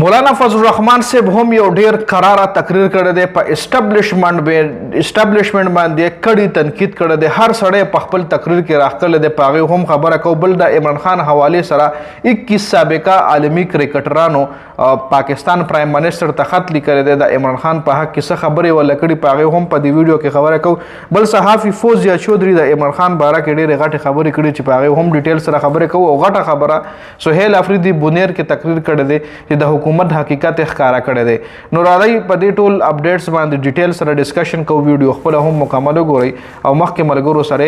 مولانا فضل الرحمن صاحب هم یو ډیر قراره تقریر کړی دی په اسټابلیشمنټ باندې کړي تنقید کړی دی. هر سړی په خپل تقریر کې راغلی دی، په هغې هم خبره کوو. بل د عمران خان حوالې سره 21 سابقه عالمي کرکټرانو پاکستان پرایم منسټر ته خط لیکلی دی د عمران خان په حق کې څه خبرې وله کړي، په هغې هم په دې ویډیو کې خبره کوو. بل صحافي فوزیا چودھری د عمران خان باره کې ډېرې غټې خبرې کړي چې په هغې هم ډیټیل سره خبرې کوو. او غټه خبره سهیل افریدي بونیر کې تقریر کړی دی چې د حکومت حقیقت ښکارا کړی دی. نو راځئ په دې ټول اپډیټس باندې ډیټیل سره ډسکشن کوو. ویډیو خپله هم مکمل وګورئ او مخکې ملګرو سره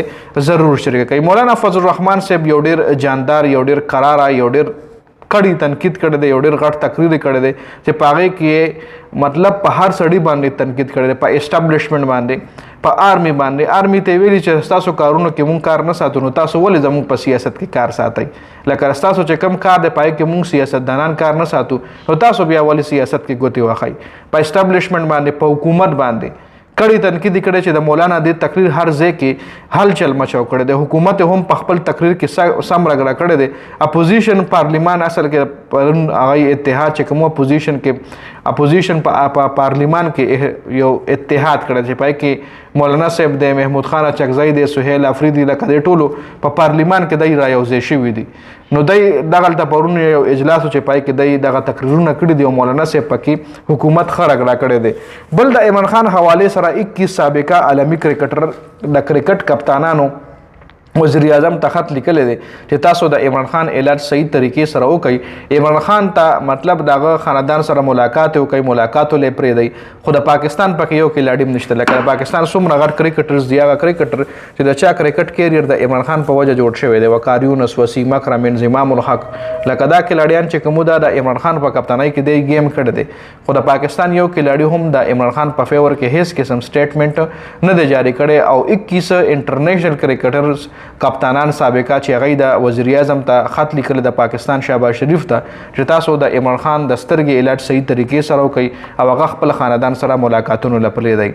ضرور شریک کړئ. مولانا فضل الرحمن صاحب یو ډېر جاندار، یو ډېر قراره، یو ډېر کړي تنقید کړی دی، یو ډېر غټ تقریر کړی دی چې په هغې کې مطلب په هر سړي باندې تنقید کړی دی، په اسټابلیشمنټ باندې، په آرمي باندې. آرمي ته ویلي چې ستاسو کارونو کې مونږ کار نه ساتو، نو تاسو ولې زموږ په سیاست کې کار ساتئ؟ لکه ستاسو چې کم کار دی په هغې کې مونږ سیاستدانان کار نه ساتو، نو تاسو بیا ولې سیاست کې ګوتې وهئ؟ په اسټابلیشمنټ باندې، په حکومت باندې کړي تنقید کړی چې د مولانا د تقریر هر ځای کې هلچل مچاو کړی دی. حکومت هم په خپل تقریر کې سم رګړه کړی دی. اپوزیشن پارلیمان اصل کې پرون هغه اتحاد چې کوم اپوزیشن په پارلیمان کې یو اتحاد کړی چې پای کې مولانا صاحب دی، محمود خان اچکزی دی، سهیل افریدي، لکه د ټولو په پارلیمان کې دی را یوځای شوي دي. نو دی دغلته پرون یو اجلاس چې پای کې دی دغه تقریرونه کړي دي او مولانا صاحب پکې حکومت ښه رګړه کړی دی. بل د عمران خان حوالې سره 21 سابقه عالمي کرکټر د کرکټ کپتانانو وزیر اعظم ته خط لیکلی دی چې تاسو د عمران خان علاج صحیح طریقې سره وکړئ. عمران خان ته مطلب دغه خاندان سره ملاقات وکړئ، ملاقات ولې پرېږدئ. خو د پاکستان پکې یو کلاډي هم نشته. لکه د پاکستان څومره غټ کرکټرز دي، هغه کرکټر چې د چا کرکټ کیریر د عمران خان په وجه جوړ شوی دی، وقار یونس، وسیم اکرم، انضمام الحق، لکه دا کلاډیان چې کومو دا د عمران خان په کپتانۍ کې دی گیم کړی دی. خو د پاکستان یو کلاډي هم د عمران خان په فیور کې هیڅ قسم سټیټمنټ نه دی جاری کړی. او 21 انټرنیشنل کرکټرز کپتانان سابقه چې هغوی د وزیر اعظم ته خط لیکلی د پاکستان شهباز شریف ته چې تاسو د عمران خان د سترګې علاج صحیح طریقې سره وکړئ او هغه خپل خاندان سره ملاقاتونو له پرېږدئ.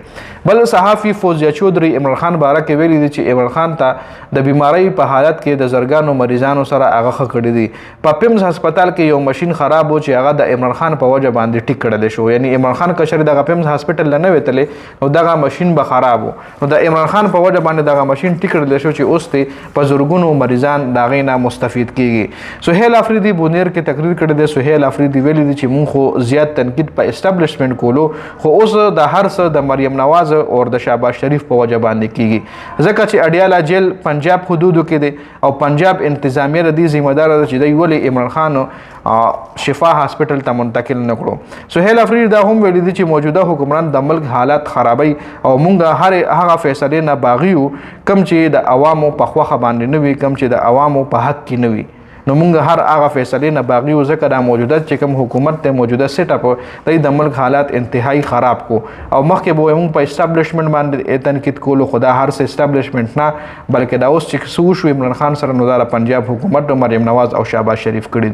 بل صحافي فوزیا چودھری عمران خان باره کې ویلي دي چې عمران خان ته د بیمارۍ په حالت کې د زرګانو مریضانو سره هغه ښه کړي دي. په پیمز هسپتال کې یو مشین خراب و چې هغه د عمران خان په وجه باندې ټیک کړلی شو. یعنی عمران خان کشر دغه پیمز هسپتال له نه وتلی نو دغه مشین به خراب و، نو د عمران خان په وجه باندې دغه مشین ټیک کړلی شو چې اوس ته په زرګونو مریضان د هغې نه مستفید کیږي. سهیل افریدي بونیر کې تقریر کړی دی. سهیل افریدي ویلي دي چې مونږ خو زیات تنقید په اسټابلیشمنټ کولو، خو اوس د هر څه د مریم نواز او د شهباز شریف په وجه باندې کیږي، ځکه چې اډیاله جیل پنجاب حدودو کې دی او پنجاب انتظامیه د دې ذمه داره ده چې دی ولې عمران خان شفا هاسپټل ته منتقل نه کړو. سهیل افریدي دا هم ویلي دي چې موجوده حکمران د ملک حالات خرابوي او مونږ هغه فیصلې نه باغي یو کوم چې د عوامو په خوښه باندې نه وي، کوم چې د عوامو په حق کې نه وي. نو مونږ هر هغه فیصلې نه باغي یو ځکه دا موجوده چې کوم حکومت ته موجوده سیټ اپ دی د ملک حالات انتهایی خراب کو او مخکې به مونږ په اسټابلیشمنټ باندې تنقید کولو، خو دا هر څه اسټابلیشمنټ نه بلکې دا اوس چې څه وشو عمران خان سره نو دا د پنجاب حکومت مریم نواز او شهباز شریف کړي دي.